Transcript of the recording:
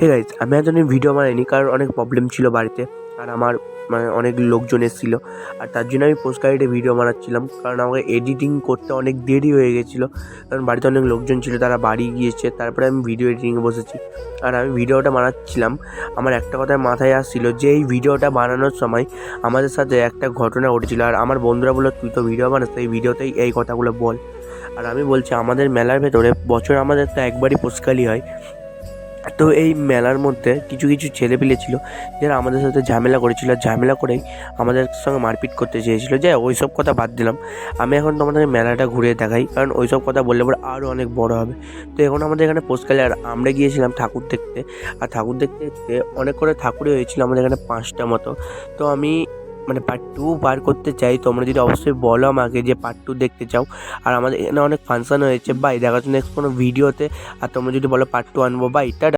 Hey guys, আমি এতদিন video বানাইনি কারণ অনেক প্রবলেম ছিল বাড়িতে। আর আমার অনেক লোকজন এসেছিলো, আর তার জন্য আমি পোস্ট ক্রেডিটে ভিডিও বানাচ্ছিলাম। কারণ আমাকে এডিটিং করতে অনেক দেরি হয়ে গেছিলো, কারণ বাড়িতে অনেক লোকজন ছিল, তারা বাড়ি গিয়েছে। তারপরে আমি ভিডিও এডিটিংয়ে বসেছি, আর আমি ভিডিওটা বানাচ্ছিলাম। আমার একটা কথায় মাথায় আসছিল যে এই ভিডিওটা বানানোর সময় আমাদের সাথে একটা ঘটনা ঘটেছিল। আর আমার বন্ধুরা বললো, তুই তো ভিডিও বানাস, এই ভিডিওতেই এই কথাগুলো বল। আর আমি বলছি, আমাদের মেলার ভেতরে বছর আমাদের তো একবারই পোস্টকালি হয়। তো এই মেলার মধ্যে কিছু কিছু ছেলেপিলে ছিল যারা আমাদের সাথে ঝামেলা করেছিল, আর ঝামেলা করেই আমাদের সঙ্গে মারপিট করতে চেয়েছিলো। যে ওই সব কথা বাদ দিলাম, আমি এখন তোমাদের মেলাটা ঘুরে দেখাই, কারণ ওই সব কথা বললে পরে আরও অনেক বড় হবে। তো এখন আমাদের এখানে পোস্টকালি, আর আমরা গিয়েছিলাম ঠাকুর দেখতে। আর ঠাকুর দেখতে দেখতে অনেক করে ঠাকুরই হয়েছিল আমাদের এখানে 5টা মতো। তো আমি পার্ট 2 বার করতে চাই। তোমরা যদি অবশ্যই বলো আমাকে যে পার্ট 2 দেখতে চাও। আর আমাদের এখানে অনেক ফাংশন হয়েছে, বাই দেখার জন্য নেক্সট কোনো ভিডিওতে। আর তোমরা যদি বলো পার্ট 2 আনবো, বাই টাটা।